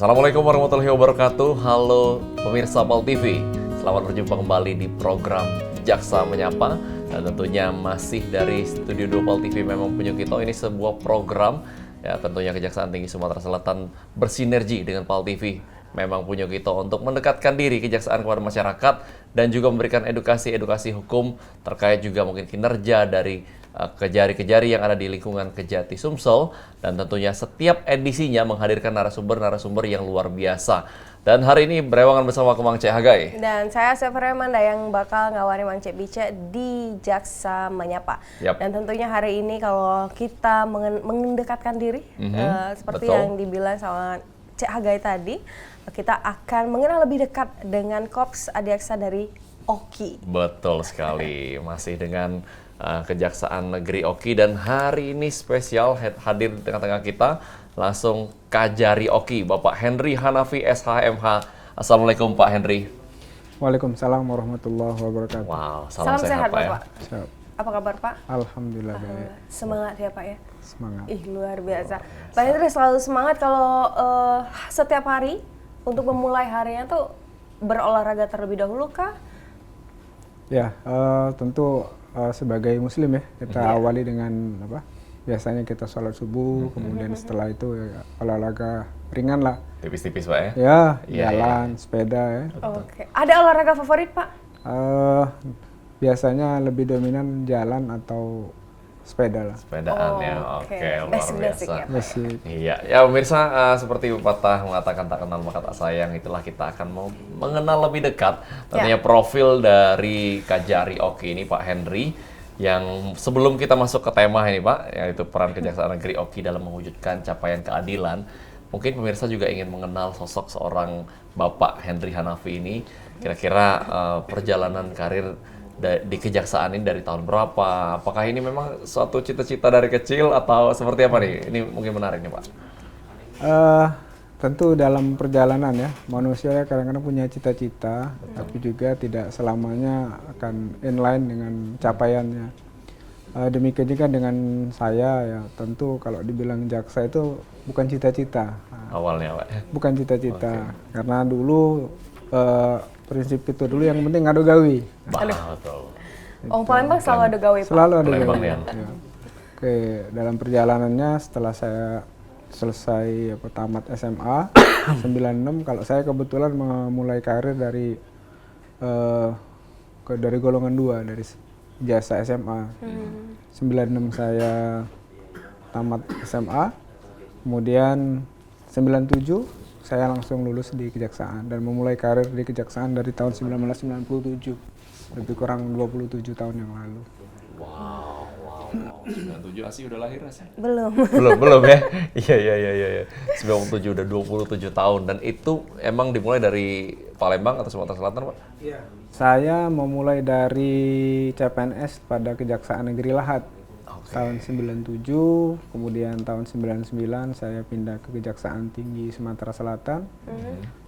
Assalamualaikum warahmatullahi wabarakatuh. Halo pemirsa PAL TV. Selamat berjumpa kembali di program Jaksa Menyapa. Dan tentunya masih dari Studio 2 PAL TV Memang Punya Kita. Ini sebuah program ya, tentunya Kejaksaan Tinggi Sumatera Selatan bersinergi dengan PAL TV Memang Punya Kita untuk mendekatkan diri kejaksaan kepada masyarakat dan juga memberikan edukasi hukum terkait juga mungkin kinerja dari kejari-kejari yang ada di lingkungan Kejati Sumsel, dan tentunya setiap edisinya menghadirkan narasumber-narasumber yang luar biasa. Dan hari ini berewangan bersama Mang Cek Hagai. Dan saya Severa Manda yang bakal ngawari Mang Cek Bice di Jaksa Menyapa. Yap. Dan tentunya hari ini kalau kita mendekatkan diri, seperti betul. yang dibilang sama Cek Hagai tadi, kita akan mengenal lebih dekat dengan Korps Adiaksa dari Oki. Betul sekali, masih dengan Kejaksaan Negeri Oki, dan hari ini spesial hadir di tengah-tengah kita langsung Kajari Oki, Bapak Henry Hanafi SHMH. Assalamualaikum Pak Henry. Waalaikumsalam warahmatullahi wabarakatuh. Wow, Salam sehat Pak Bapak. Siap. Apa kabar Pak? Alhamdulillah baik. Semangat ya Pak ya? Semangat. Luar biasa. Pak Henry selalu semangat kalau setiap hari untuk memulai harinya tuh berolahraga terlebih dahulu kah? Ya, tentu sebagai muslim ya, kita awali dengan apa? Biasanya kita sholat subuh, kemudian setelah itu ya, olahraga ringan lah. Tipis-tipis Pak ya? Ya, Iya, jalan, sepeda ya. Oke. Ada olahraga favorit Pak? Biasanya lebih dominan jalan atau sepeda lah. Sepedaan ya, Oke. oke, luar Basic-basic biasa. ya, Pak. Basic. Iya, ya pemirsa, seperti pepatah mengatakan tak kenal maka tak sayang, itulah kita akan mau mengenal lebih dekat tentunya profil dari Kajari Oki ini Pak Henry, yang sebelum kita masuk ke tema ini Pak, yaitu peran Kejaksaan Negeri Oki dalam mewujudkan capaian keadilan, mungkin pemirsa juga ingin mengenal sosok seorang Bapak Henry Hanafi ini, kira-kira perjalanan karir di kejaksaan ini dari tahun berapa? Apakah ini memang suatu cita-cita dari kecil atau seperti apa nih? Ini mungkin menarik nih Pak. Tentu dalam perjalanan ya, manusia kadang-kadang punya cita-cita, tapi juga tidak selamanya akan inline dengan capaiannya. Demikian juga dengan saya ya, tentu kalau dibilang jaksa itu bukan cita-cita. Awalnya Pak. Bukan cita-cita, karena dulu prinsip itu dulu yang penting ngadu gawi. Betul. Palembang selalu ada gawe Pak? Selalu ada Palembang, gawi. ya. Ya. Oke, dalam perjalanannya setelah saya selesai tamat SMA 96, kalau saya kebetulan memulai karir dari golongan 2 dari jasa SMA. 96 saya tamat SMA, kemudian 97 saya langsung lulus di kejaksaan dan memulai karir di kejaksaan dari tahun 1997, lebih kurang 27 tahun yang lalu. Wow. 97 Asi udah lahir Asi? Belum. Belum ya? Iya. 97 udah 27 tahun, dan itu emang dimulai dari Palembang atau Sumatera Selatan Pak? Iya. Saya memulai dari CPNS pada Kejaksaan Negeri Lahat. Tahun 97, kemudian tahun 99 saya pindah ke Kejaksaan Tinggi Sumatera Selatan.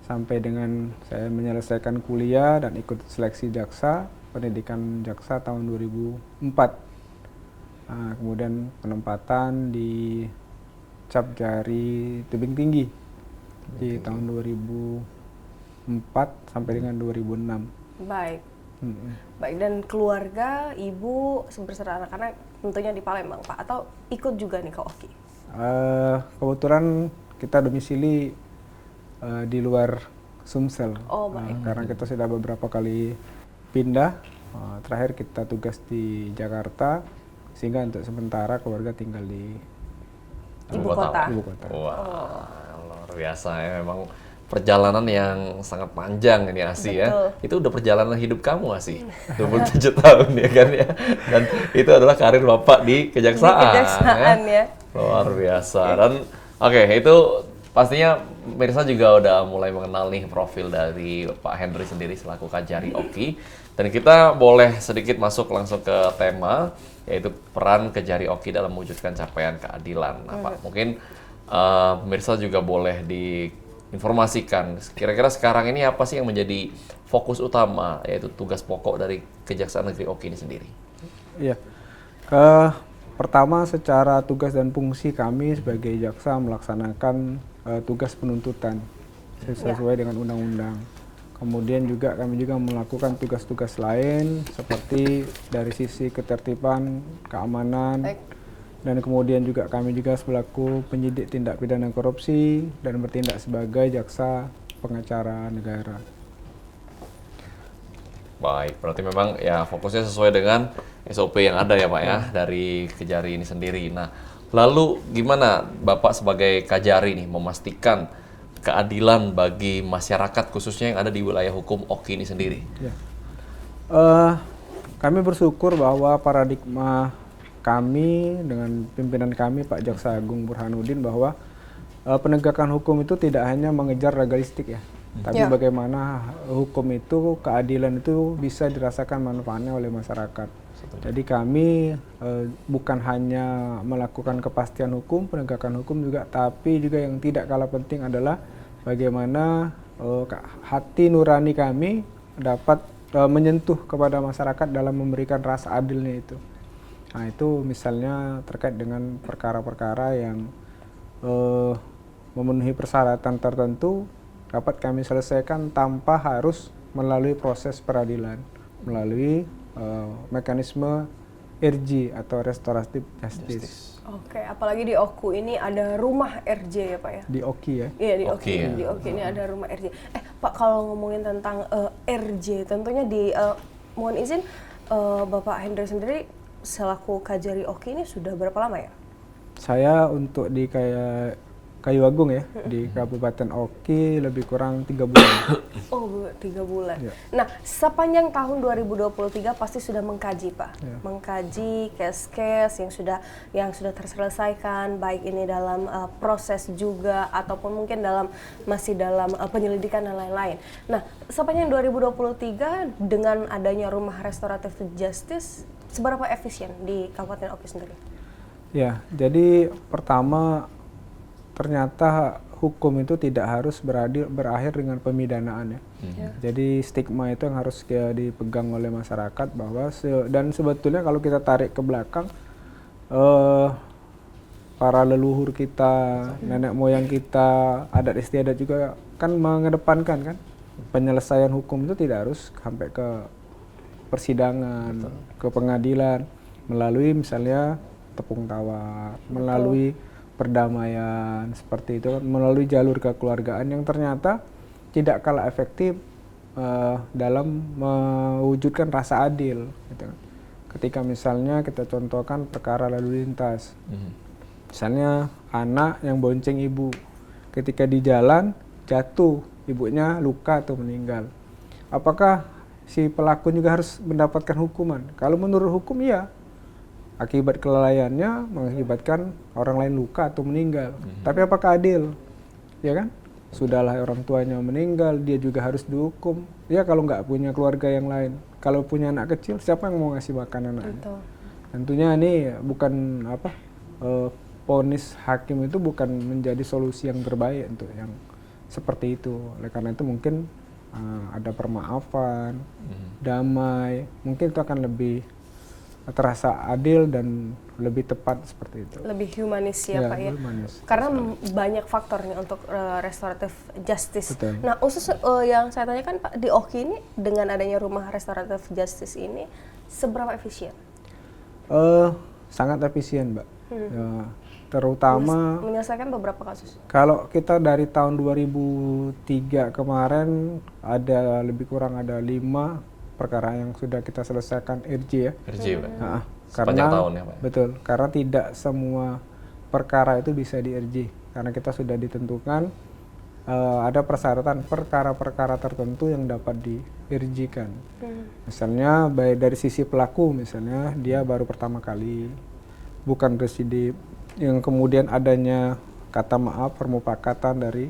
Sampai dengan saya menyelesaikan kuliah dan ikut seleksi jaksa, pendidikan jaksa tahun 2004. Kemudian penempatan di Capjari Tebing Tinggi di tahun 2004 sampai dengan 2006. Baik. Baik, dan keluarga, ibu, beserta anak-anak tentunya di Palembang Pak, atau ikut juga nih ke Oki? Kebetulan kita domisili di luar Sumsel. Oh baik. Karena kita sudah beberapa kali pindah, terakhir kita tugas di Jakarta, sehingga untuk sementara keluarga tinggal di Ibu kota. Wah, luar biasa ya, memang perjalanan yang sangat panjang ini Asi ya. Itu udah perjalanan hidup kamu Asi. 27 tahun ya kan ya. Dan itu adalah karir Bapak di kejaksaan. Di kejaksaan ya. Luar biasa. Dan oke, itu pastinya Mirsa juga udah mulai mengenal nih profil dari Pak Henry sendiri selaku Kajari Oki. Dan kita boleh sedikit masuk langsung ke tema, yaitu peran Kajari Oki dalam mewujudkan capaian keadilan. Nah, Pak, mungkin pemirsa juga boleh diinformasikan kira-kira sekarang ini apa sih yang menjadi fokus utama, yaitu tugas pokok dari Kejaksaan Negeri Oki ini sendiri? Iya. Pertama, secara tugas dan fungsi kami sebagai jaksa melaksanakan tugas penuntutan. sesuai dengan undang-undang. Kemudian juga kami juga melakukan tugas-tugas lain seperti dari sisi ketertiban, keamanan, Baik. dan kemudian juga kami juga selaku penyidik tindak pidana korupsi dan bertindak sebagai jaksa pengacara negara. Baik, berarti memang ya fokusnya sesuai dengan SOP yang ada ya Pak ya dari Kejari ini sendiri. Nah, lalu gimana Bapak sebagai Kajari nih memastikan keadilan bagi masyarakat khususnya yang ada di wilayah hukum Oki ini sendiri? Ya. Kami bersyukur bahwa paradigma kami dengan pimpinan kami Pak Jaksa Agung Burhanuddin bahwa penegakan hukum itu tidak hanya mengejar legalistik ya, tapi Ya. bagaimana hukum itu, keadilan itu bisa dirasakan manfaatnya oleh masyarakat. Jadi kami bukan hanya melakukan kepastian hukum, penegakan hukum juga, tapi juga yang tidak kalah penting adalah bagaimana hati nurani kami dapat menyentuh kepada masyarakat dalam memberikan rasa adilnya itu. Nah itu misalnya terkait dengan perkara-perkara yang memenuhi persyaratan tertentu dapat kami selesaikan tanpa harus melalui proses peradilan, melalui mekanisme RJ atau Restoratif Justice. Oke, apalagi di Oku ini ada rumah RJ ya Pak ya? Di Oki ya. Iya di Oki, Oki, ya. di Oki ini ada rumah RJ. Pak kalau ngomongin tentang RJ, tentunya mohon izin Bapak Hendra sendiri selaku Kajari Oki ini sudah berapa lama ya? Saya untuk di Kayu Agung ya, di Kabupaten Oki lebih kurang 3 bulan. Oh, 3 bulan. Ya. Nah, sepanjang tahun 2023 pasti sudah mengkaji, Pak. Ya. Mengkaji case-case yang sudah terselesaikan, baik ini dalam proses juga ataupun mungkin masih dalam penyelidikan dan lain-lain. Nah, sepanjang 2023 dengan adanya Rumah Restoratif Justice, seberapa efisien di Kabupaten Oki sendiri? Ya, jadi pertama ternyata hukum itu tidak harus berakhir dengan pemidanaan ya. Ya. Jadi stigma itu yang harus dipegang oleh masyarakat bahwa dan sebetulnya kalau kita tarik ke belakang para leluhur kita, nenek moyang kita, adat istiadat juga kan mengedepankan kan penyelesaian hukum itu tidak harus sampai ke persidangan, ke pengadilan melalui misalnya tepung tawar, melalui perdamaian seperti itu, melalui jalur kekeluargaan yang ternyata tidak kalah efektif dalam mewujudkan rasa adil. Gitu. Ketika misalnya kita contohkan perkara lalu lintas, misalnya anak yang bonceng ibu, ketika di jalan jatuh, ibunya luka atau meninggal, apakah si pelaku juga harus mendapatkan hukuman? Kalau menurut hukum iya, akibat kelalaiannya mengakibatkan orang lain luka atau meninggal. Tapi apakah adil? Ya kan? Sudahlah orang tuanya meninggal, dia juga harus dihukum. Ya kalau nggak punya keluarga yang lain. Kalau punya anak kecil, siapa yang mau ngasih makan anaknya? Betul. Tentunya ini bukan vonis hakim itu bukan menjadi solusi yang terbaik untuk yang seperti itu. Oleh karena itu mungkin ada permaafan, damai, mungkin itu akan lebih terasa adil dan lebih tepat seperti itu. Lebih humanis ya, Pak ya. Humanis. Karena banyak faktor nih untuk restoratif justice. Betul. Nah, khusus yang saya tanyakan Pak, di Oki ini dengan adanya rumah restoratif justice ini seberapa efisien? Sangat efisien, Mbak. Ya, terutama Menyelesaikan beberapa kasus. kalau kita dari tahun 2003 kemarin ada lebih kurang ada 5 perkara yang sudah kita selesaikan RJ ya. RJ, Pak. Karena Sepanjang tahun ya, Pak. betul, karena tidak semua perkara itu bisa di RJ karena kita sudah ditentukan ada persyaratan perkara-perkara tertentu yang dapat di RJ-kan. Misalnya baik dari sisi pelaku, misalnya dia baru pertama kali, bukan residip, yang kemudian adanya kata maaf, permufakatan dari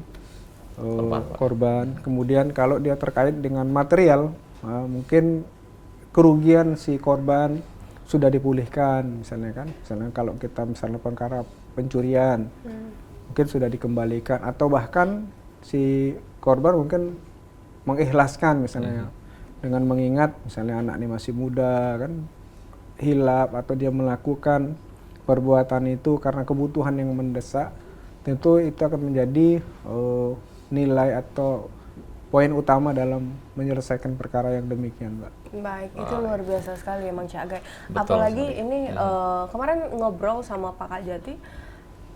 korban. Kemudian kalau dia terkait dengan material, mungkin kerugian si korban sudah dipulihkan misalnya kan, misalnya kalau kita misalnya perkara pencurian mungkin sudah dikembalikan atau bahkan si korban mungkin mengikhlaskan misalnya dengan mengingat misalnya anak ini masih muda kan, hilaf atau dia melakukan perbuatan itu karena kebutuhan yang mendesak, tentu itu akan menjadi nilai atau poin utama dalam menyelesaikan perkara yang demikian, Mbak. Baik, itu luar biasa sekali emang Cak Agai. Betul Apalagi sekali. ini kemarin ngobrol sama Pak Kak Jati,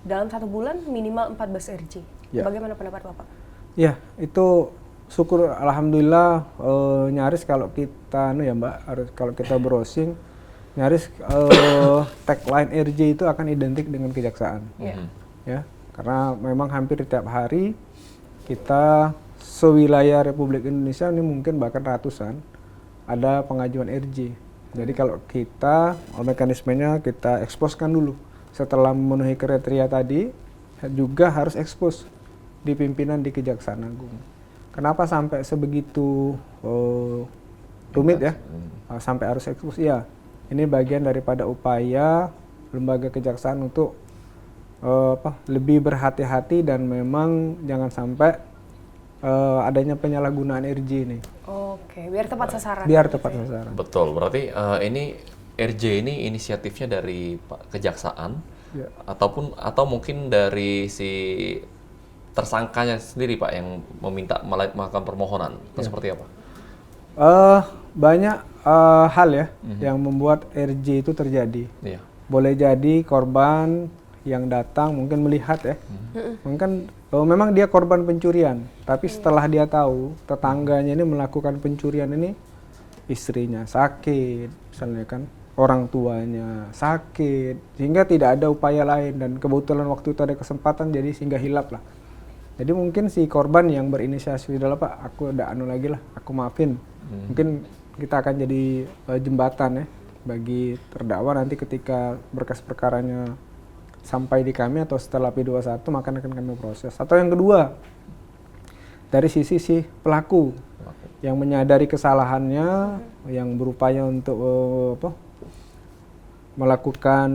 dalam 1 bulan minimal 14 RJ. Ya. Bagaimana pendapat Bapak? Ya, itu syukur alhamdulillah nyaris kalau kita Mbak, kalau kita browsing nyaris tagline RJ itu akan identik dengan kejaksaan. Iya. Ya, karena memang hampir tiap hari kita sewilayah Republik Indonesia ini mungkin bahkan ratusan ada pengajuan RJ. Jadi kalau kita mekanismenya kita eksposkan dulu. Setelah memenuhi kriteria tadi juga harus ekspos di pimpinan di Kejaksaan Agung. Kenapa sampai sebegitu rumit ya? Sampai harus ekspos? Ya, ini bagian daripada upaya lembaga kejaksaan untuk lebih berhati-hati dan memang jangan sampai adanya penyalahgunaan RJ ini. Oke, biar tepat sasaran. Biar tepat sasaran. Betul, berarti ini RJ ini inisiatifnya dari Pak Kejaksaan Ya. atau mungkin dari si tersangkanya sendiri Pak yang meminta melakukan permohonan atau seperti apa? Banyak hal ya yang membuat RJ itu terjadi. Iya. Boleh jadi korban yang datang mungkin melihat ya, mungkin memang dia korban pencurian, tapi setelah dia tahu tetangganya ini melakukan pencurian ini, istrinya sakit, misalnya kan, orang tuanya sakit, sehingga tidak ada upaya lain dan kebetulan waktu itu ada kesempatan jadi sehingga hilap lah. Jadi mungkin si korban yang berinisiasi adalah Pak, aku udah lagi lah, aku maafin. Mungkin kita akan jadi jembatan ya bagi terdakwa nanti ketika berkas perkaranya sampai di kami atau setelah P21 maka akan kami proses. Atau yang kedua, dari sisi si pelaku yang menyadari kesalahannya, yang berupaya untuk melakukan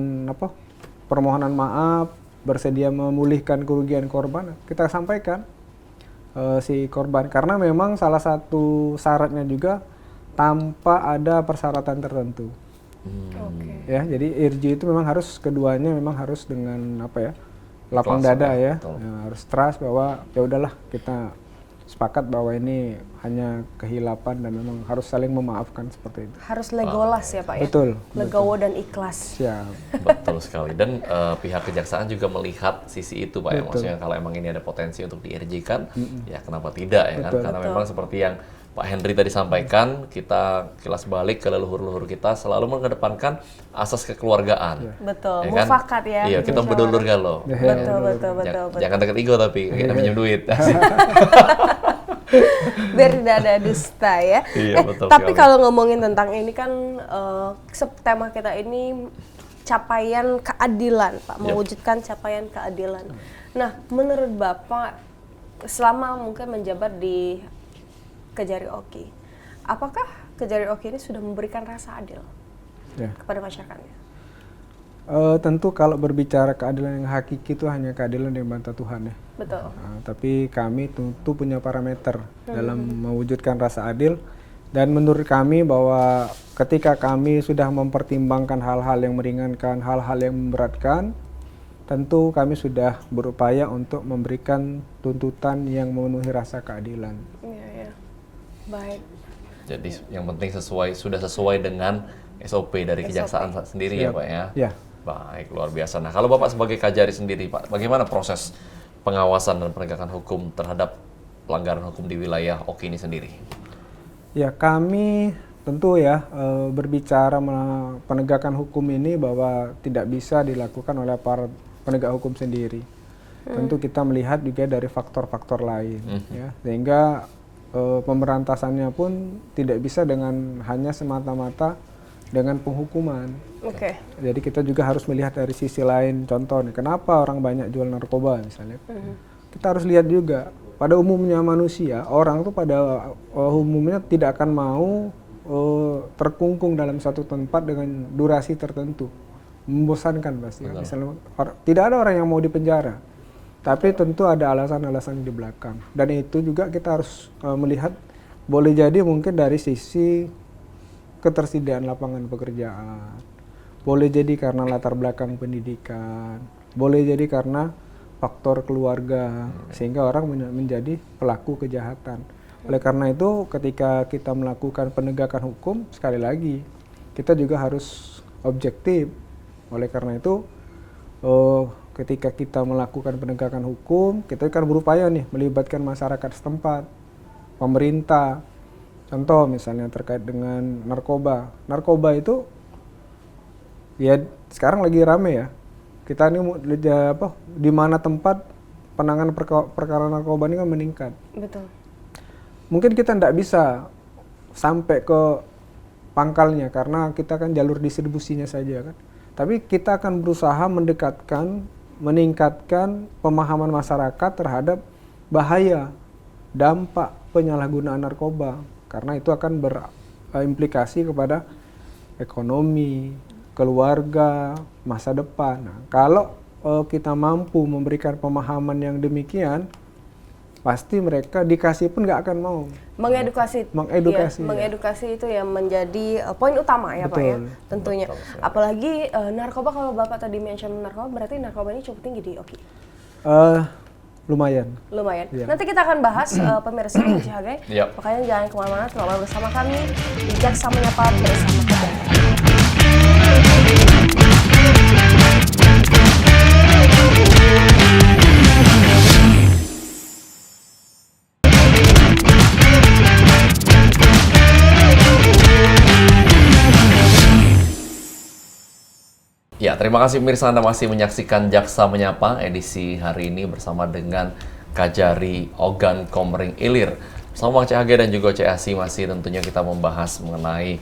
permohonan maaf, bersedia memulihkan kerugian korban, kita sampaikan si korban, karena memang salah satu syaratnya juga tanpa ada persyaratan tertentu. Oke. Ya, jadi RJ itu memang harus keduanya memang harus dengan lapang Ikhlas, dada ya, betul. harus trust bahwa ya udahlah kita sepakat bahwa ini hanya kehilapan dan memang harus saling memaafkan seperti itu. Harus legolas ya Pak ya? Betul. Legowo dan ikhlas. Siap. Betul sekali. Dan pihak kejaksaan juga melihat sisi itu Pak ya. Betul. Maksudnya kalau emang ini ada potensi untuk di-RJ-kan, ya kenapa tidak ya kan? Betul. Karena memang seperti yang Pak Henry tadi sampaikan, kita kilas balik ke leluhur-leluhur kita selalu mengedepankan asas kekeluargaan. Betul, Ya kan? mufakat ya. Iya, kita berdulur galau. Betul. Jangan deket ego tapi kita pinjam duit. Biar tidak ada dusta ya. Iya, betul Tapi sekali. kalau ngomongin tentang ini kan tema kita ini capaian keadilan Pak, mewujudkan capaian keadilan. Nah, menurut Bapak selama mungkin menjabat di Kejari Oki, apakah Kejari Oki ini sudah memberikan rasa adil Ya. kepada masyarakatnya? Tentu kalau berbicara keadilan yang hakiki itu hanya keadilan yang bantah Tuhan ya. Betul. Nah, tapi kami tentu punya parameter dalam mewujudkan rasa adil, dan menurut kami bahwa ketika kami sudah mempertimbangkan hal-hal yang meringankan, hal-hal yang memberatkan, tentu kami sudah berupaya untuk memberikan tuntutan yang memenuhi rasa keadilan. Iya. Baik. Jadi yang penting sudah sesuai dengan SOP dari kejaksaan sendiri ya Pak ya. Ya. Baik, luar biasa. Nah, kalau Bapak sebagai Kajari sendiri Pak, bagaimana proses pengawasan dan penegakan hukum terhadap pelanggaran hukum di wilayah Oki ini sendiri? Ya, kami tentu ya berbicara penegakan hukum ini bahwa tidak bisa dilakukan oleh para penegak hukum sendiri. Tentu kita melihat juga dari faktor-faktor lain ya, sehingga pemberantasannya pun tidak bisa dengan hanya semata-mata dengan penghukuman. Oke. Jadi kita juga harus melihat dari sisi lain. Contoh nih, kenapa orang banyak jual narkoba misalnya? Kita harus lihat juga, pada umumnya manusia, orang tuh pada umumnya tidak akan mau terkungkung dalam satu tempat dengan durasi tertentu. Membosankan pasti. Misalnya, tidak ada orang yang mau dipenjara. Tapi tentu ada alasan-alasan di belakang. Dan itu juga kita harus melihat, boleh jadi mungkin dari sisi ketersediaan lapangan pekerjaan, boleh jadi karena latar belakang pendidikan, boleh jadi karena faktor keluarga, sehingga orang menjadi pelaku kejahatan. Oleh karena itu, ketika kita melakukan penegakan hukum, sekali lagi kita juga harus objektif. Oleh karena itu, ketika kita melakukan penegakan hukum, kita kan berupaya nih melibatkan masyarakat setempat, pemerintah. Contoh misalnya terkait dengan narkoba. Narkoba itu ya sekarang lagi rame ya. Kita ini di mana tempat penanganan perkara narkoba ini kan meningkat. Betul. Mungkin kita tidak bisa sampai ke pangkalnya karena kita kan jalur distribusinya saja kan. Tapi kita akan berusaha meningkatkan pemahaman masyarakat terhadap bahaya, dampak penyalahgunaan narkoba. Karena itu akan berimplikasi kepada ekonomi, keluarga, masa depan. Nah, kalau kita mampu memberikan pemahaman yang demikian, pasti mereka dikasih pun nggak akan mau. Mengedukasi itu yang menjadi poin utama ya. Betul. Pak ya, tentunya. Betul, apalagi narkoba, kalau Bapak tadi mention narkoba, berarti narkoba ini cukup tinggi di Oki? Lumayan. Ya. Nanti kita akan bahas pemirsa yang Cihagai. Makanya jangan kemana-mana, tetaplah bersama kami di Jaksa Menyapa bersama kita. Ya, terima kasih pemirsa, Anda masih menyaksikan Jaksa Menyapa edisi hari ini bersama dengan Kajari Ogan Komering Ilir. Bersama Bang Cihagai dan juga Cik Asi masih tentunya kita membahas mengenai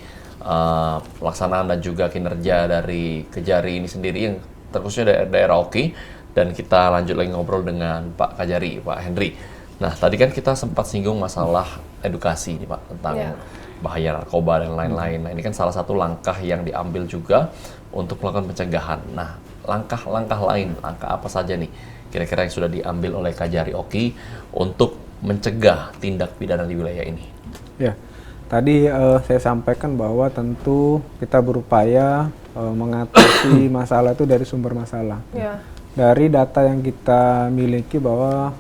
pelaksanaan dan juga kinerja dari Kajari ini sendiri yang terkhususnya daerah Oki. Dan kita lanjut lagi ngobrol dengan Pak Kajari, Pak Henry. Nah, tadi kan kita sempat singgung masalah edukasi nih Pak, tentang bahaya narkoba dan lain-lain. Nah, ini kan salah satu langkah yang diambil juga untuk melakukan pencegahan. Nah, langkah-langkah lain, langkah apa saja nih kira-kira yang sudah diambil oleh Kajari Oki untuk mencegah tindak pidana di wilayah ini? Ya, tadi saya sampaikan bahwa tentu kita berupaya mengatasi masalah itu dari sumber masalah. Dari data yang kita miliki bahwa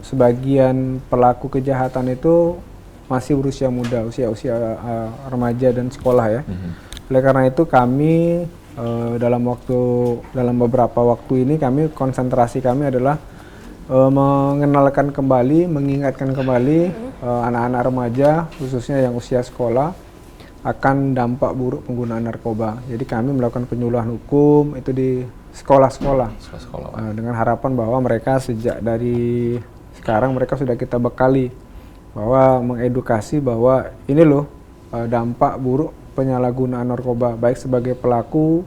sebagian pelaku kejahatan itu masih berusia muda, usia remaja dan sekolah ya. Oleh karena itu kami dalam beberapa waktu ini konsentrasi kami adalah mengenalkan kembali, mengingatkan kembali anak-anak remaja khususnya yang usia sekolah akan dampak buruk penggunaan narkoba. Jadi kami melakukan penyuluhan hukum itu di sekolah-sekolah. Dengan harapan bahwa mereka sejak dari sekarang mereka sudah kita bekali bahwa mengedukasi bahwa ini loh dampak buruk penyalahgunaan narkoba, baik sebagai pelaku,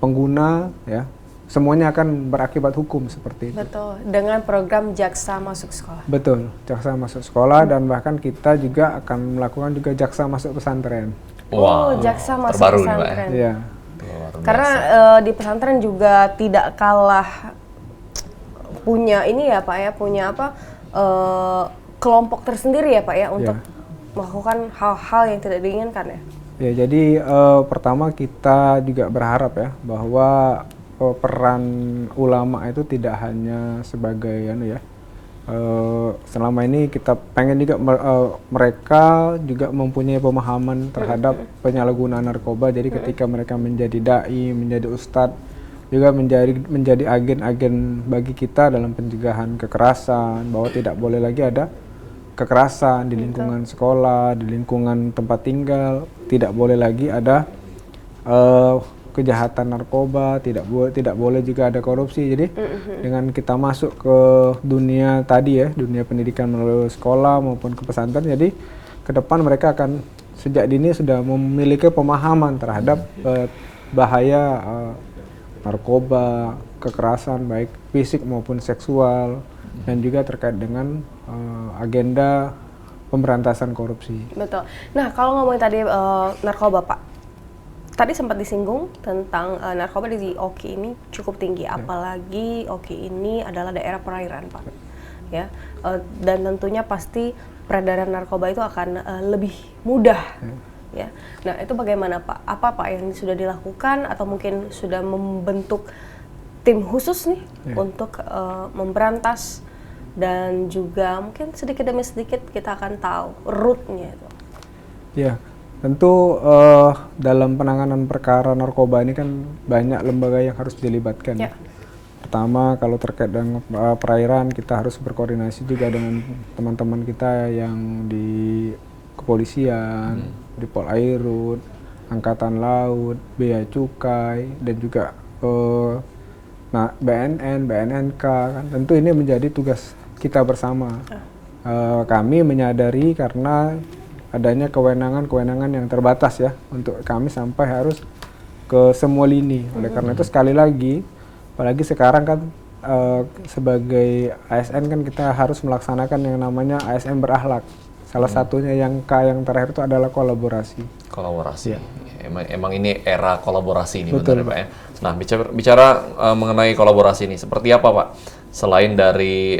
pengguna, ya, semuanya akan berakibat hukum seperti itu. Betul, dengan program Jaksa Masuk Sekolah. Betul, Jaksa Masuk Sekolah dan bahkan kita juga akan melakukan juga Jaksa Masuk Pesantren. Wow, Jaksa Masuk terbaru Pesantren. Nih, Pak, ya? Karena di pesantren juga tidak kalah punya ini ya Pak ya, punya kelompok tersendiri ya Pak ya untuk melakukan hal-hal yang tidak diinginkan ya. Ya, jadi pertama kita juga berharap ya bahwa peran ulama itu tidak hanya sebagai selama ini kita pengen juga mereka juga mempunyai pemahaman terhadap penyalahgunaan narkoba. Jadi ketika mereka menjadi dai, menjadi ustadz, juga menjadi agen-agen bagi kita dalam pencegahan kekerasan, bahwa tidak boleh lagi ada kekerasan di lingkungan sekolah, di lingkungan tempat tinggal, tidak boleh lagi ada kejahatan narkoba, tidak boleh juga ada korupsi. Jadi dengan kita masuk ke dunia tadi ya, dunia pendidikan melalui sekolah maupun ke pesantren, jadi ke depan mereka akan sejak dini sudah memiliki pemahaman terhadap bahaya narkoba, kekerasan baik fisik maupun seksual, dan juga terkait dengan agenda pemberantasan korupsi. Betul. Nah, kalau ngomongin tadi narkoba Pak, tadi sempat disinggung tentang narkoba di Oki ini cukup tinggi, apalagi Oki ini adalah daerah perairan Pak. Ya, dan tentunya pasti peredaran narkoba itu akan lebih mudah. Ya. Nah, itu bagaimana Pak? Apa Pak yang sudah dilakukan atau mungkin sudah membentuk tim khusus nih untuk memberantas, dan juga mungkin sedikit demi sedikit kita akan tahu root-nya itu. Ya, tentu dalam penanganan perkara narkoba ini kan banyak lembaga yang harus dilibatkan. Ya. Pertama, kalau terkait dengan perairan, kita harus berkoordinasi juga dengan teman-teman kita yang di kepolisian, di Polairut, Angkatan Laut, Bea Cukai, dan juga BNN, BNNK. Kan. Tentu ini menjadi tugas kita bersama. Kami menyadari karena adanya kewenangan-kewenangan yang terbatas ya untuk kami sampai harus ke semua lini. Oleh karena itu sekali lagi, apalagi sekarang kan sebagai ASN kan kita harus melaksanakan yang namanya ASN berakhlak. Salah satunya yang yang terakhir itu adalah kolaborasi. Kolaborasi. Ya. Emang ini era kolaborasi ini Betul. benar ya Pak ya. Nah bicara mengenai kolaborasi ini seperti apa Pak? Selain dari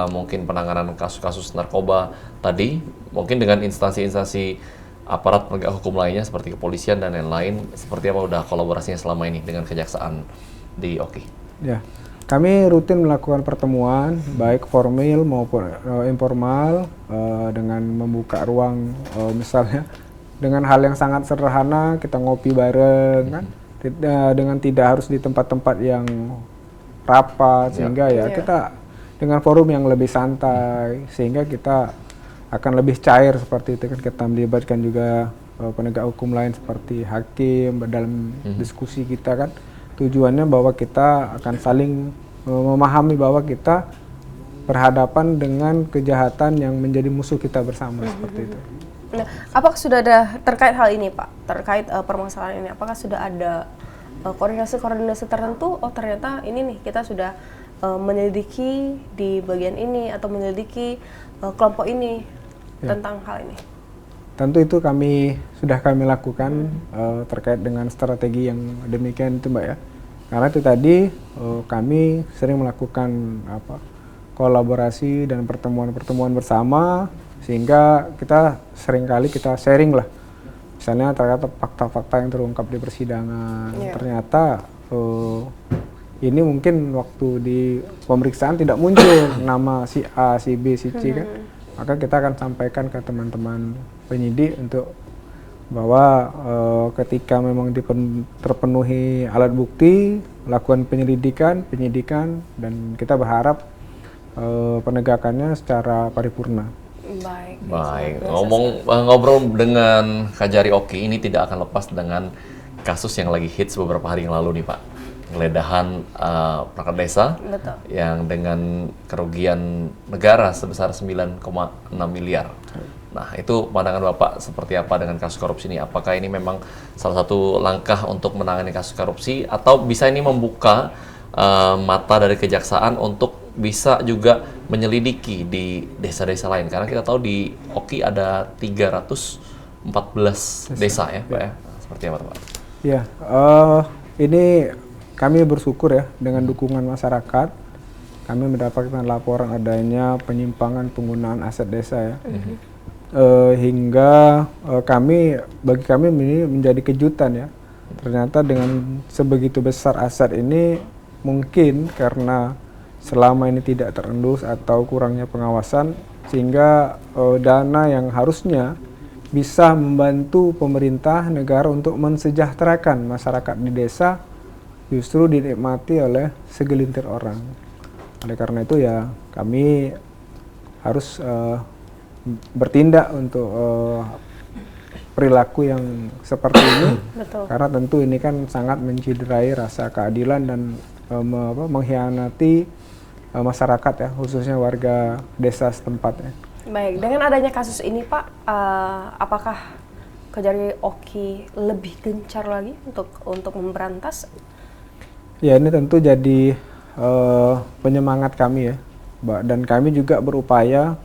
mungkin penanganan kasus-kasus narkoba tadi, mungkin dengan instansi-instansi aparat penegak hukum lainnya seperti kepolisian dan lain-lain, seperti apa udah kolaborasinya selama ini dengan kejaksaan di Oki? Ya, kami rutin melakukan pertemuan baik formal maupun informal dengan membuka ruang misalnya dengan hal yang sangat sederhana kita ngopi bareng kan, dengan tidak harus di tempat-tempat yang rapat sehingga kita dengan forum yang lebih santai sehingga kita akan lebih cair seperti itu kan. Kita melibatkan juga penegak hukum lain seperti hakim dalam diskusi kita kan. Tujuannya bahwa kita akan saling memahami bahwa kita berhadapan dengan kejahatan yang menjadi musuh kita bersama seperti itu. Nah, apakah sudah ada terkait hal ini Pak? Terkait permasalahan ini, apakah sudah ada koordinasi tertentu? Oh ternyata ini nih kita sudah menyelidiki di bagian ini atau menyelidiki kelompok ini tentang hal ini. Tentu itu sudah kami lakukan terkait dengan strategi yang demikian itu Mbak ya. Karena itu tadi kami sering melakukan kolaborasi dan pertemuan-pertemuan bersama sehingga kita seringkali kita sharing lah. Misalnya ternyata fakta-fakta yang terungkap di persidangan, ternyata ini mungkin waktu di pemeriksaan tidak muncul nama si A, si B, si C kan. Maka kita akan sampaikan ke teman-teman penyidik untuk bahwa ketika memang terpenuhi alat bukti, lakukan penyidikan dan kita berharap penegakannya secara paripurna. Baik. Ngobrol dengan Kajari Oki ini tidak akan lepas dengan kasus yang lagi hits beberapa hari yang lalu nih Pak. Penggeledahan perangkat desa. Betul. Yang dengan kerugian negara sebesar 9,6 miliar. Nah, itu pandangan Bapak seperti apa dengan kasus korupsi ini? Apakah ini memang salah satu langkah untuk menangani kasus korupsi atau bisa ini membuka mata dari kejaksaan untuk bisa juga menyelidiki di desa-desa lain? Karena kita tahu di Oki ada 314 desa ya Pak ya? Seperti apa Pak? Ya, ini kami bersyukur ya dengan dukungan masyarakat. Kami mendapatkan laporan adanya penyimpangan penggunaan aset desa ya. Hingga bagi kami ini menjadi kejutan ya. Ternyata dengan sebegitu besar aset ini mungkin karena selama ini tidak terendus atau kurangnya pengawasan sehingga dana yang harusnya bisa membantu pemerintah negara untuk mensejahterakan masyarakat di desa justru dinikmati oleh segelintir orang. Oleh karena itu ya kami harus bertindak untuk perilaku yang seperti ini. Betul. Karena tentu ini kan sangat menciderai rasa keadilan dan mengkhianati masyarakat ya, khususnya warga desa setempat ya. Baik, dengan adanya kasus ini Pak, apakah Kajari Oki lebih gencar lagi untuk memberantas? Ya ini tentu jadi penyemangat kami ya, dan kami juga berupaya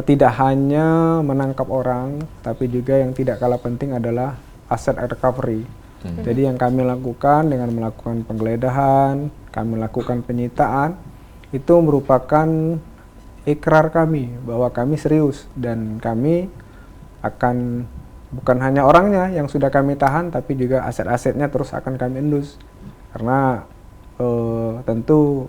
tidak hanya menangkap orang, tapi juga yang tidak kalah penting adalah aset recovery. Jadi yang kami lakukan dengan melakukan penggeledahan, kami lakukan penyitaan, itu merupakan ikrar kami bahwa kami serius dan kami akan bukan hanya orangnya yang sudah kami tahan, tapi juga aset-asetnya terus akan kami endus. Karena tentu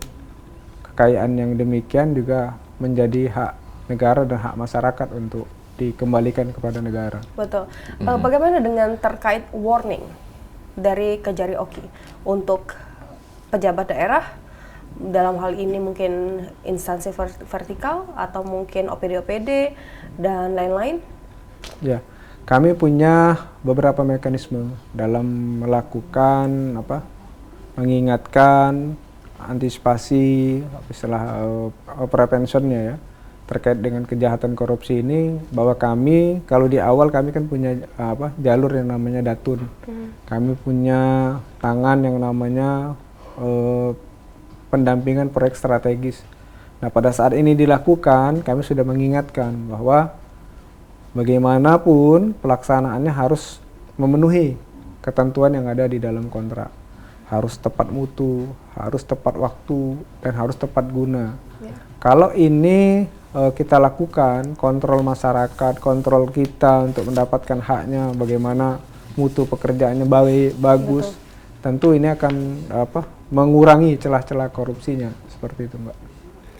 kekayaan yang demikian juga menjadi hak negara dan hak masyarakat untuk dikembalikan kepada negara. Betul. Bagaimana dengan terkait warning dari Kejari Oki untuk pejabat daerah, dalam hal ini mungkin instansi vertikal atau mungkin OPD-OPD dan lain-lain? Ya, kami punya beberapa mekanisme dalam melakukan mengingatkan, antisipasi, istilah preventionnya ya, terkait dengan kejahatan korupsi ini, bahwa kami kalau di awal kami kan punya jalur yang namanya Datun. Kami punya tangan yang namanya pendampingan proyek strategis. Nah, pada saat ini dilakukan, kami sudah mengingatkan bahwa bagaimanapun pelaksanaannya harus memenuhi ketentuan yang ada di dalam kontrak. Harus tepat mutu, harus tepat waktu, dan harus tepat guna. Kalau ini kita lakukan, kontrol masyarakat, kontrol kita untuk mendapatkan haknya, bagaimana mutu pekerjaannya bagus, tentu ini akan mengurangi celah-celah korupsinya, seperti itu, Mbak.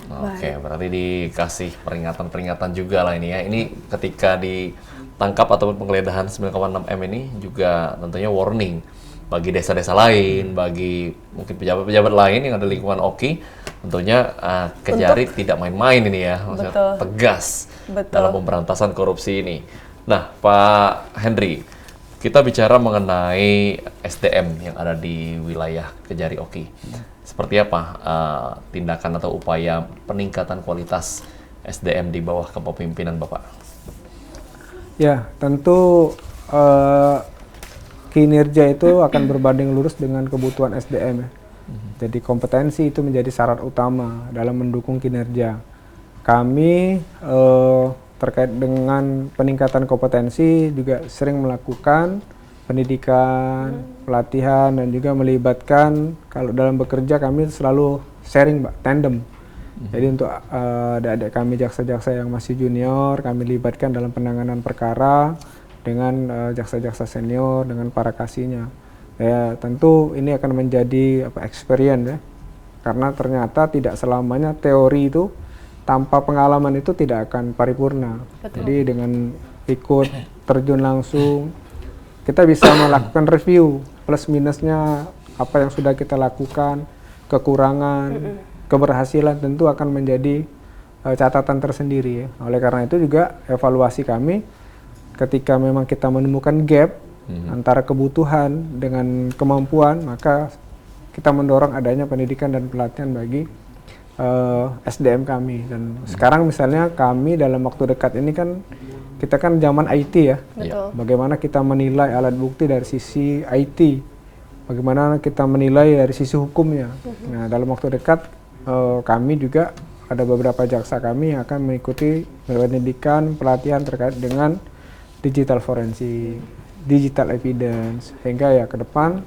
Oke, berarti dikasih peringatan-peringatan juga lah ini ya. Ini ketika ditangkap ataupun penggeledahan 9,6 M ini juga tentunya warning bagi desa-desa lain, bagi mungkin pejabat-pejabat lain yang ada di lingkungan Oki, tentunya Kejari tidak main-main ini ya, maksudnya tegas dalam pemberantasan korupsi ini. Nah, Pak Henry, kita bicara mengenai SDM yang ada di wilayah Kejari Oki. Seperti apa tindakan atau upaya peningkatan kualitas SDM di bawah kepemimpinan Bapak? Ya, tentu kinerja itu akan berbanding lurus dengan kebutuhan SDM ya. Jadi kompetensi itu menjadi syarat utama dalam mendukung kinerja. Kami terkait dengan peningkatan kompetensi juga sering melakukan pendidikan, pelatihan, dan juga melibatkan, kalau dalam bekerja kami selalu sharing, Mbak, tandem. Jadi untuk adik-adik kami jaksa-jaksa yang masih junior, kami libatkan dalam penanganan perkara dengan jaksa-jaksa senior, dengan para kasihnya. Ya, tentu ini akan menjadi experience ya, karena ternyata tidak selamanya teori itu tanpa pengalaman itu tidak akan paripurna. Jadi dengan ikut terjun langsung, kita bisa melakukan review plus minusnya apa yang sudah kita lakukan, kekurangan, keberhasilan, tentu akan menjadi catatan tersendiri ya. Oleh karena itu juga evaluasi kami ketika memang kita menemukan gap antara kebutuhan dengan kemampuan, maka kita mendorong adanya pendidikan dan pelatihan bagi SDM kami. Dan sekarang misalnya kami dalam waktu dekat ini kan, kita kan zaman IT ya. Betul. Bagaimana kita menilai alat bukti dari sisi IT, bagaimana kita menilai dari sisi hukumnya. Nah, dalam waktu dekat kami juga ada beberapa jaksa kami yang akan mengikuti pendidikan pelatihan terkait dengan digital forensik, digital evidence, sehingga ya ke depan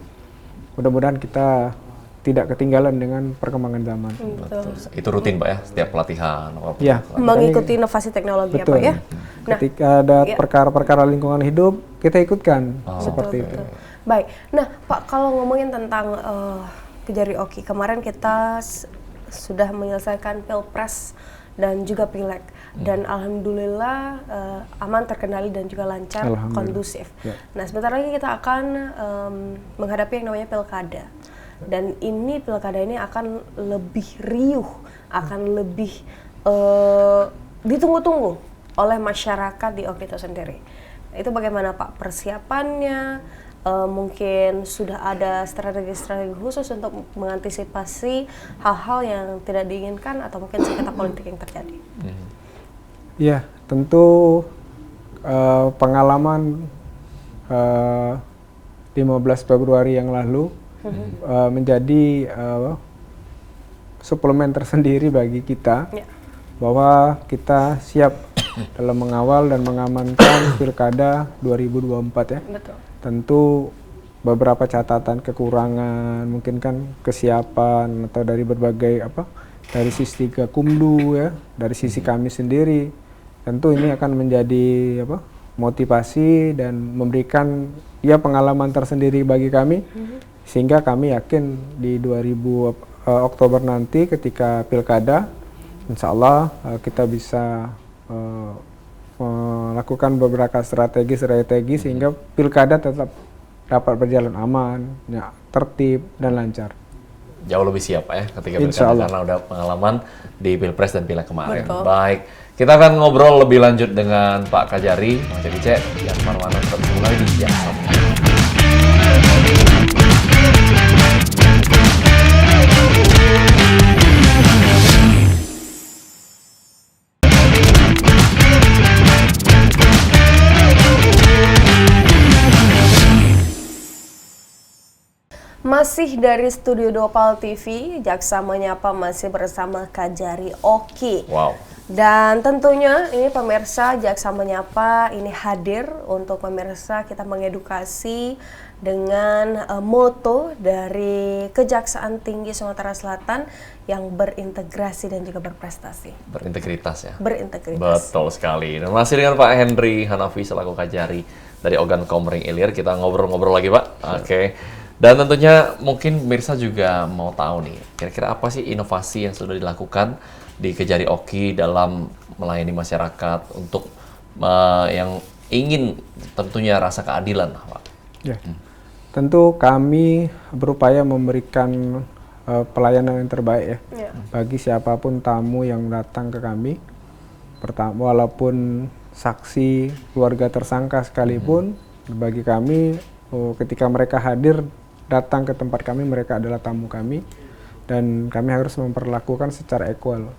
mudah-mudahan kita tidak ketinggalan dengan perkembangan zaman. Betul. Itu rutin Pak ya, setiap pelatihan. Ya, mengikuti inovasi teknologi betul. Pak ya. Nah, ketika ada perkara-perkara lingkungan hidup, kita ikutkan seperti itu. Baik, nah Pak, kalau ngomongin tentang Kejari Oki, kemarin kita sudah menyelesaikan Pilpres dan juga Pileg, dan alhamdulillah aman, terkendali, dan juga lancar, kondusif. Ya. Nah, sebentar lagi kita akan menghadapi yang namanya Pilkada. Dan ini Pilkada ini akan lebih riuh, akan lebih ditunggu-tunggu oleh masyarakat di Oki itu sendiri. Itu bagaimana Pak persiapannya? Mungkin sudah ada strategi-strategi khusus untuk mengantisipasi hal-hal yang tidak diinginkan atau mungkin sengketa politik yang terjadi. Ya, tentu pengalaman 15 Februari yang lalu menjadi suplemen tersendiri bagi kita, bahwa kita siap dalam mengawal dan mengamankan Pilkada 2024 ya. Betul. Tentu beberapa catatan kekurangan, mungkin kan kesiapan atau dari berbagai dari sisi Gakumdu ya, dari sisi kami sendiri, tentu ini akan menjadi motivasi dan memberikan pengalaman tersendiri bagi kami Sehingga kami yakin di 2000 Oktober nanti ketika pilkada, insya Allah kita bisa melakukan beberapa strategi sehingga pilkada tetap dapat berjalan aman, ya, tertib dan lancar. Jauh lebih siap ya ketika Insya pilkada Allah. karena udah pengalaman di Pilpres dan Pileg kemarin. Betul. Baik, kita akan ngobrol lebih lanjut dengan Pak Kajari. Jadi cek, yang mana tetap mulai di Jaksa. Masih dari Studio Dopal TV, Jaksa Menyapa masih bersama Kajari Oki. Wow. Dan tentunya ini pemirsa Jaksa Menyapa ini hadir untuk pemirsa kita mengedukasi dengan moto dari Kejaksaan Tinggi Sumatera Selatan yang berintegrasi dan juga berprestasi. Berintegritas ya. Berintegritas. Betul sekali. Dan masih dengan Pak Henry Hanafi selaku Kajari dari Ogan Komering Ilir. Kita ngobrol-ngobrol lagi Pak. Oke. Dan tentunya mungkin pemirsa juga mau tahu nih, kira-kira apa sih inovasi yang sudah dilakukan di Kajari Oki dalam melayani masyarakat untuk yang ingin tentunya rasa keadilan, Pak? Ya. Tentu kami berupaya memberikan pelayanan yang terbaik ya, bagi siapapun tamu yang datang ke kami. Pertama, walaupun saksi keluarga tersangka sekalipun, bagi kami ketika mereka hadir datang ke tempat kami, mereka adalah tamu kami dan kami harus memperlakukan secara equal.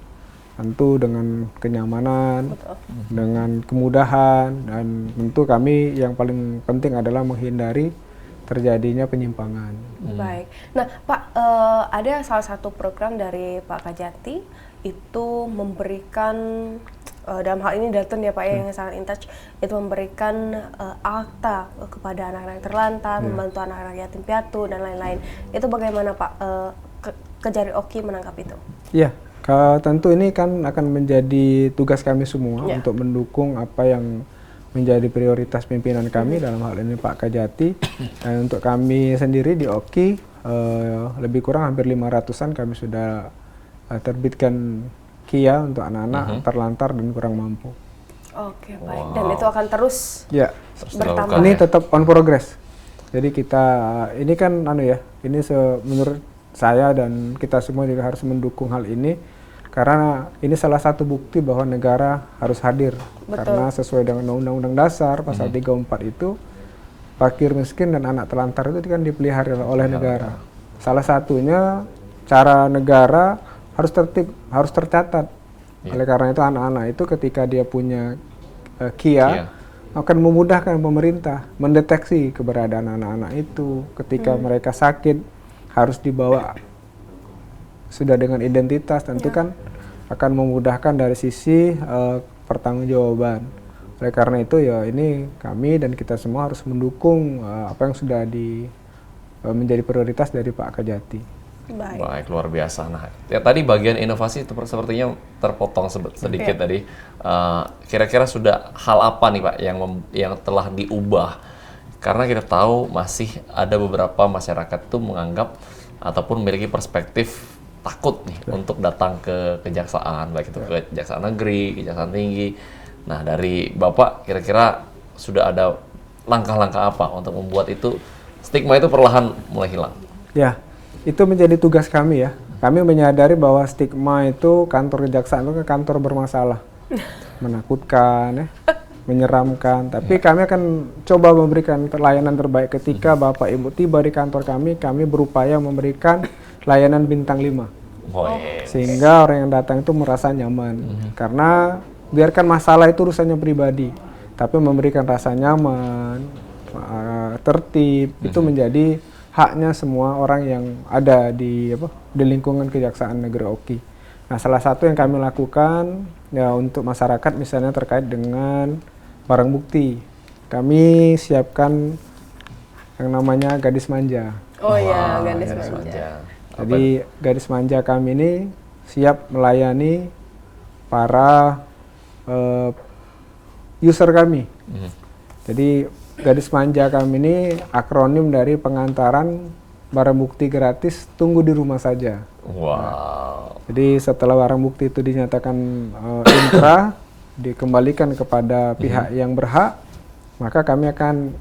Tentu dengan kenyamanan, dengan kemudahan, dan tentu kami yang paling penting adalah menghindari terjadinya penyimpangan. Baik. Nah, Pak, ada salah satu program dari Pak Kajati itu memberikan dalam hal ini Dalton ya Pak ya yang sangat in touch, itu memberikan akta kepada anak-anak terlantar, membantu anak-anak yatim piatu dan lain-lain. Itu bagaimana Pak Kajari Oki menangkap itu? Iya, tentu ini kan akan menjadi tugas kami semua untuk mendukung apa yang menjadi prioritas pimpinan kami, dalam hal ini Pak Kajati. Dan untuk kami sendiri di Oki, lebih kurang hampir 500-an kami sudah terbitkan KIA untuk anak-anak terlantar dan kurang mampu. Oke, baik. Dan itu akan terus bertambah. Ini tetap on progress. Jadi kita ini kan ini menurut saya dan kita semua juga harus mendukung hal ini karena ini salah satu bukti bahwa negara harus hadir. Betul. Karena sesuai dengan Undang-Undang Dasar pasal 34 itu fakir miskin dan anak telantar itu kan dipelihara oleh negara. Salah satunya cara negara harus tertib, harus tercatat. Oleh karena itu anak-anak itu ketika dia punya KIA akan memudahkan pemerintah mendeteksi keberadaan anak-anak itu. Ketika mereka sakit harus dibawa sudah dengan identitas, tentu kan akan memudahkan dari sisi pertanggungjawaban. Oleh karena itu ya ini kami dan kita semua harus mendukung apa yang sudah menjadi prioritas dari Pak Kajati. Baik, luar biasa. Nah, ya tadi bagian inovasi itu sepertinya terpotong sedikit tadi. Kira-kira sudah hal apa nih Pak yang telah diubah? Karena kita tahu masih ada beberapa masyarakat tuh menganggap ataupun memiliki perspektif takut nih untuk datang ke kejaksaan, baik itu ke Kejaksaan Negeri, Kejaksaan Tinggi. Nah, dari Bapak kira-kira sudah ada langkah-langkah apa untuk membuat itu stigma itu perlahan mulai hilang? Ya. Itu menjadi tugas kami ya. Kami menyadari bahwa stigma itu kantor kejaksaan itu kantor bermasalah, menakutkan, menyeramkan. Tapi kami akan coba memberikan layanan terbaik. Ketika Bapak Ibu tiba di kantor kami berupaya memberikan layanan bintang 5. Sehingga orang yang datang itu merasa nyaman. Karena biarkan masalah itu urusannya pribadi, tapi memberikan rasa nyaman, tertib, itu menjadi haknya semua orang yang ada di lingkungan Kejaksaan Negeri Oki. Nah, salah satu yang kami lakukan ya untuk masyarakat misalnya terkait dengan barang bukti. Kami siapkan yang namanya gadis manja. Oh iya, gadis manja. Jadi gadis manja kami ini siap melayani para user kami. Jadi gadis manja kami ini akronim dari pengantaran barang bukti gratis, tunggu di rumah saja. Wow. Jadi setelah barang bukti itu dinyatakan inkrah, dikembalikan kepada pihak yang berhak, maka kami akan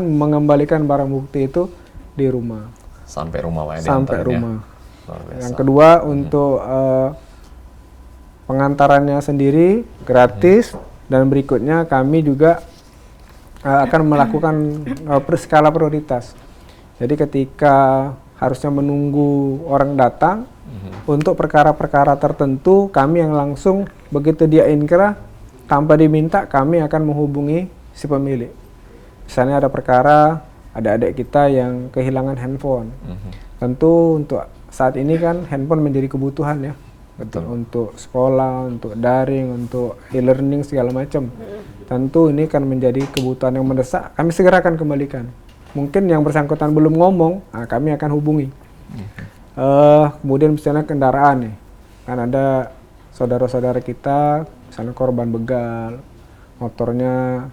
mengembalikan barang bukti itu di rumah. Sampai rumah Pak ya, Sampai diantarin ya? rumah. Luar biasa. Yang kedua untuk pengantarannya sendiri gratis, dan berikutnya kami juga akan melakukan skala prioritas. Jadi ketika harusnya menunggu orang datang, untuk perkara-perkara tertentu kami yang langsung begitu dia inkrah tanpa diminta, kami akan menghubungi si pemilik. Misalnya ada perkara adik-adik kita yang kehilangan handphone. Tentu untuk saat ini kan handphone menjadi kebutuhan ya. Betul. Untuk sekolah, untuk daring, untuk e-learning segala macam. Tentu ini kan menjadi kebutuhan yang mendesak, kami segera akan kembalikan. Mungkin yang bersangkutan belum ngomong, kami akan hubungi. Kemudian misalnya kendaraan nih, kan ada saudara-saudara kita, misalnya korban begal, motornya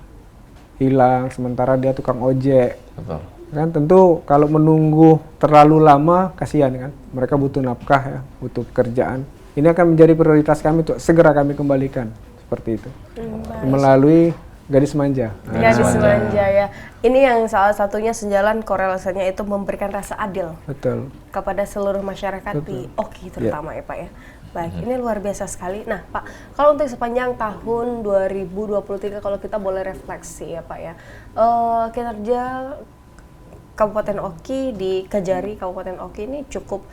hilang, sementara dia tukang ojek. Betul. Kan tentu kalau menunggu terlalu lama, kasihan kan, mereka butuh nafkah ya, butuh pekerjaan. Ini akan menjadi prioritas kami untuk segera kami kembalikan, seperti itu. Melalui Gadis Manja. Gadis Manja ya. Ini yang salah satunya sejalan korelasinya itu memberikan rasa adil Betul. kepada seluruh masyarakat di Oki terutama ya Pak ya. Baik, ini luar biasa sekali. Nah Pak, kalau untuk sepanjang tahun 2023 kalau kita boleh refleksi ya Pak ya, kinerja Kabupaten Oki di Kejari Kabupaten Oki ini cukup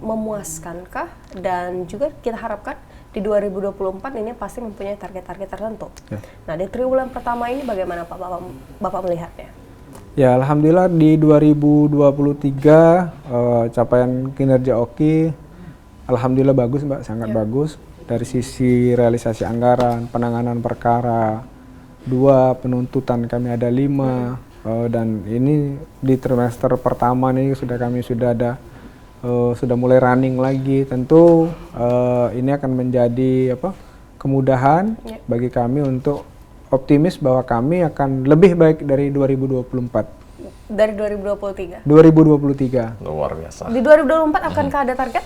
memuaskankah? Dan juga kita harapkan di 2024 ini pasti mempunyai target-target tertentu. Ya. Nah di triwulan pertama ini bagaimana Pak Bapak melihatnya? Ya alhamdulillah di 2023 capaian kinerja Oki alhamdulillah bagus Mbak, sangat bagus. Dari sisi realisasi anggaran, penanganan perkara, 2 penuntutan kami ada 5. Dan ini di trimester pertama nih sudah mulai running lagi. Tentu ini akan menjadi kemudahan bagi kami untuk optimis bahwa kami akan lebih baik dari 2024. Dari 2023? 2023. Luar biasa. Di 2024 akankah ada target?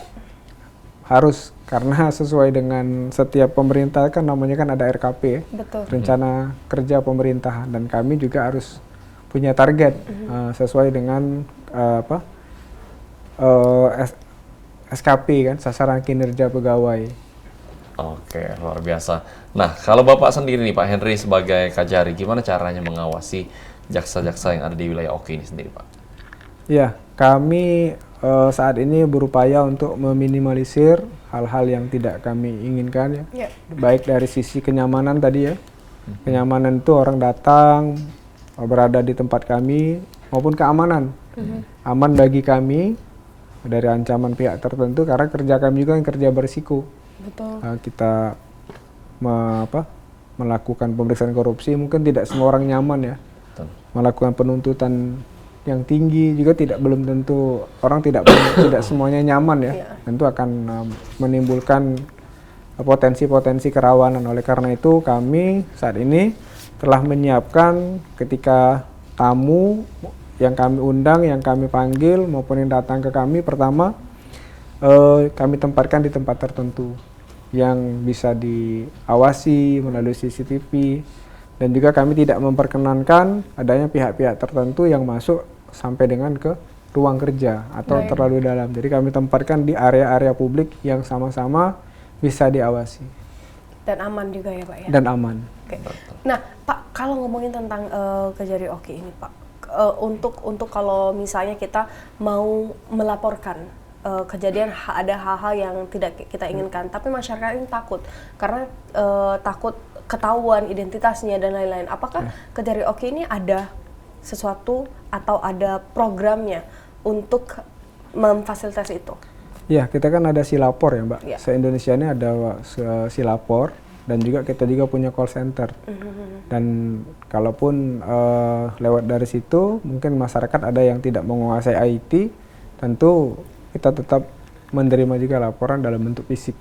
Harus, karena sesuai dengan setiap pemerintah kan namanya kan ada RKP ya. Betul. Rencana Kerja Pemerintahan, dan kami juga harus punya target sesuai dengan SKP kan, sasaran kinerja pegawai. Oke, luar biasa. Nah, kalau Bapak sendiri nih Pak Henry sebagai Kajari, gimana caranya mengawasi jaksa-jaksa yang ada di wilayah Oki ini sendiri Pak? Ya, kami saat ini berupaya untuk meminimalisir hal-hal yang tidak kami inginkan ya. Baik dari sisi kenyamanan tadi ya. Kenyamanan itu orang datang, berada di tempat kami, maupun keamanan. Aman bagi kami dari ancaman pihak tertentu, karena kerja kami juga yang kerja berisiko. Betul. Kita melakukan pemeriksaan korupsi, mungkin tidak semua orang nyaman ya. Betul. Melakukan Penuntutan yang tinggi juga belum tentu orang tidak semuanya nyaman ya. Tentu akan menimbulkan potensi-potensi kerawanan. Oleh karena itu kami saat ini telah menyiapkan ketika tamu yang kami undang, yang kami panggil maupun yang datang ke kami, pertama kami tempatkan di tempat tertentu yang bisa diawasi melalui CCTV, dan juga kami tidak memperkenankan adanya pihak-pihak tertentu yang masuk sampai dengan ke ruang kerja atau terlalu dalam. Jadi kami tempatkan di area-area publik yang sama-sama bisa diawasi. Dan aman juga ya Pak ya? Dan aman. Oke. Nah Pak, kalau ngomongin tentang Kejari Oki ini Pak, untuk kalau misalnya kita mau melaporkan kejadian ada hal-hal yang tidak kita inginkan, tapi masyarakat ini takut karena takut ketahuan identitasnya dan lain-lain. Apakah Kejari Oki ini ada sesuatu atau ada programnya untuk memfasilitasi itu? Ya, kita kan ada Silapor ya Mbak. Ya. Se-Indonesia ini ada Silapor, dan juga kita juga punya call center. Dan kalaupun lewat dari situ, mungkin masyarakat ada yang tidak menguasai IT, tentu kita tetap menerima juga laporan dalam bentuk fisik.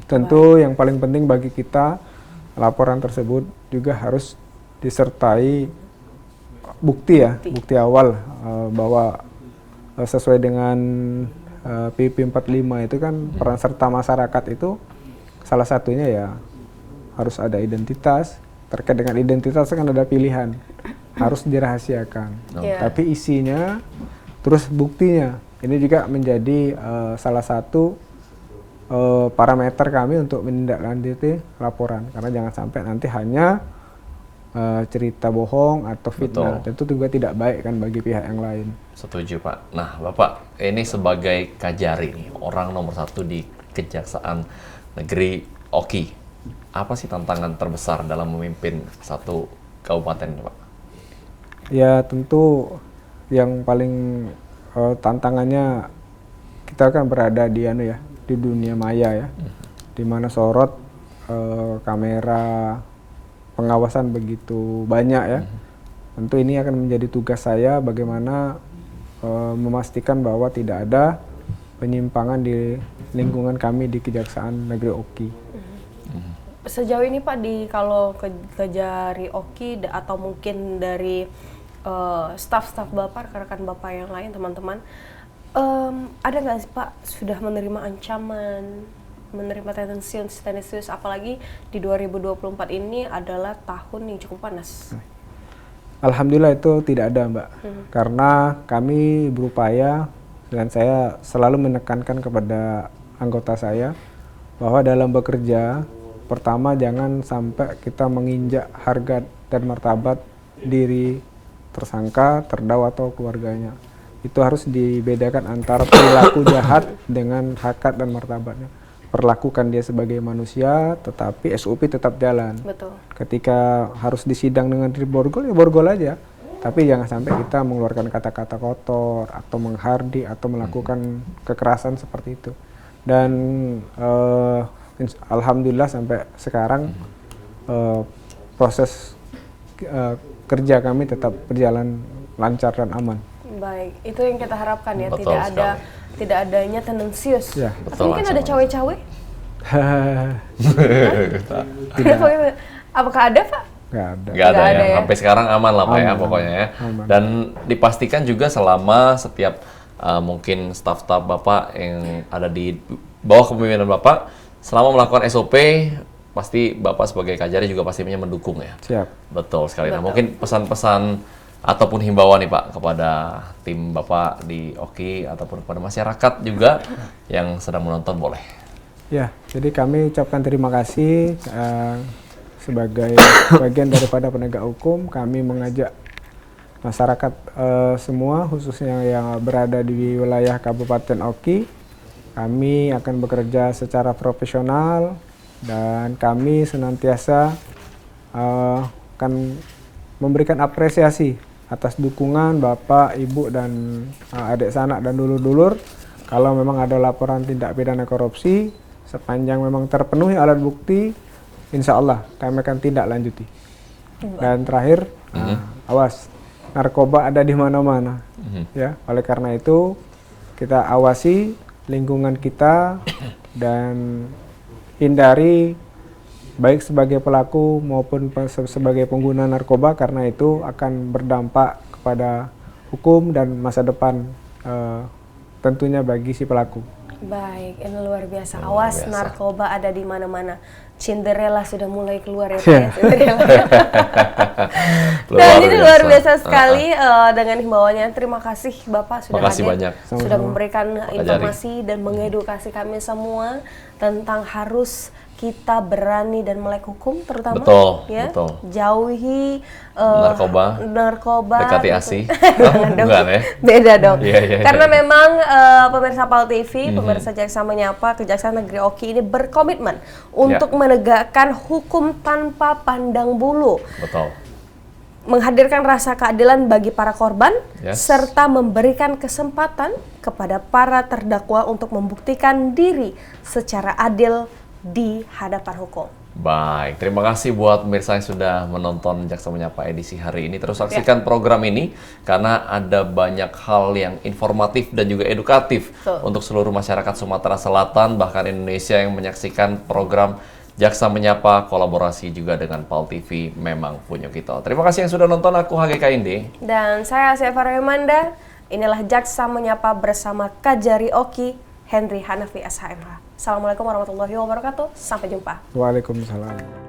Tentu yang paling penting bagi kita, laporan tersebut juga harus disertai bukti ya, bukti awal bahwa sesuai dengan PP 45 itu kan peran serta masyarakat itu salah satunya ya harus ada identitas. Terkait dengan identitas kan ada pilihan, harus dirahasiakan. Iya. Tapi isinya, terus buktinya, ini juga menjadi salah satu parameter kami untuk menindaklanjuti laporan. Karena jangan sampai nanti hanya cerita bohong atau fitnah. Betul. Tentu juga tidak baik kan bagi pihak yang lain. Setuju Pak. Nah Bapak, ini sebagai Kajari nih, orang nomor 1 di Kejaksaan Negeri Oki. Apa sih tantangan terbesar dalam memimpin satu kabupaten Pak? Ya tentu yang paling tantangannya kita kan berada di di dunia maya ya, di mana sorot kamera pengawasan begitu banyak ya. Tentu ini akan menjadi tugas saya bagaimana memastikan bahwa tidak ada penyimpangan di lingkungan kami di Kejaksaan Negeri Oki. Sejauh ini Pak kalau Kajari Oki atau mungkin dari staf-staf Bapak, rekan-rekan Bapak yang lain, teman-teman, ada nggak sih Pak sudah menerima ancaman, menerima tendensius, apalagi di 2024 ini adalah tahun yang cukup panas? Alhamdulillah itu tidak ada Mbak, karena kami berupaya dan saya selalu menekankan kepada anggota saya bahwa dalam bekerja, pertama jangan sampai kita menginjak harga dan martabat diri tersangka, terdakwa atau keluarganya. Itu harus dibedakan antara perilaku jahat dengan hakikat dan martabatnya. Perlakukan dia sebagai manusia, tetapi SOP tetap jalan. Betul. Ketika harus disidang dengan borgol, ya borgol aja. Tapi jangan sampai kita mengeluarkan kata-kata kotor, atau menghardik, atau melakukan kekerasan seperti itu. Dan alhamdulillah sampai sekarang proses kerja kami tetap berjalan lancar dan aman. Baik, itu yang kita harapkan ya. Betul Tidak adanya tendensius. Ya. Tapi mungkin ada cawe-cawe? Tidak. Apakah ada Pak? Nggak ada. Nggak ada Nggak ya. ada ya. Sampai sekarang aman lah Pak ya Aman. pokoknya ya. Aman. Dan dipastikan juga selama setiap mungkin staf-staf Bapak yang ada di bawah kepemimpinan Bapak, selama melakukan SOP, pasti Bapak sebagai Kajari juga pastinya mendukung ya. Siap. Betul sekali. Nah Betul. mungkin pesan-pesan ataupun himbauan nih Pak kepada tim Bapak di Oki ataupun kepada masyarakat juga yang sedang menonton boleh. Ya, jadi kami ucapkan terima kasih sebagai bagian daripada penegak hukum. Kami mengajak masyarakat semua, khususnya yang berada di wilayah Kabupaten Oki, kami akan bekerja secara profesional dan kami senantiasa akan memberikan apresiasi atas dukungan Bapak, Ibu, dan adik sanak dan dulur-dulur. Kalau memang ada laporan tindak pidana korupsi, sepanjang memang terpenuhi alat bukti, insya Allah kami akan tindak lanjuti. Dan terakhir, awas, narkoba ada di mana-mana. Ya, oleh karena itu kita awasi lingkungan kita dan hindari baik sebagai pelaku maupun sebagai pengguna narkoba, karena itu akan berdampak kepada hukum dan masa depan tentunya bagi si pelaku. Baik, ini luar biasa. Luar Awas, biasa. narkoba ada di mana-mana. Cinderella sudah mulai keluar ya Pak. Iya. Ya, Cinderella. Dan ini luar biasa sekali dengan himbauannya. Terima kasih Bapak sudah Makasih hadir, banyak. sudah Sama-sama. memberikan Kajari. informasi dan mengedukasi kami semua tentang harus kita berani dan melek hukum, terutama Betul, ya, betul. jauhi narkoba, Dekati gitu. asih. Jangan dong. Bukan ya? Beda dong. Iya, iya, Karena iya. memang pemirsa PAL TV, pemirsa Jaksa Menyapa, Kejaksaan Negeri Oki ini berkomitmen untuk menegakkan hukum tanpa pandang bulu, Betul. menghadirkan rasa keadilan bagi para korban, Yes. serta memberikan kesempatan kepada para terdakwa untuk membuktikan diri secara adil di hadapan hukum. Baik, terima kasih buat pemirsa yang sudah menonton Jaksa Menyapa edisi hari ini. Terus saksikan program ini karena ada banyak hal yang informatif dan juga edukatif Betul. untuk seluruh masyarakat Sumatera Selatan bahkan Indonesia yang menyaksikan program Jaksa Menyapa kolaborasi juga dengan PAL TV memang punya kita. Terima kasih yang sudah nonton. Aku HGK Indi. Dan saya Asia Farahimanda. Inilah Jaksa Menyapa bersama Kajari Oki, Henry Hanafi SHMH. Assalamualaikum warahmatullahi wabarakatuh. Sampai jumpa. Waalaikumsalam.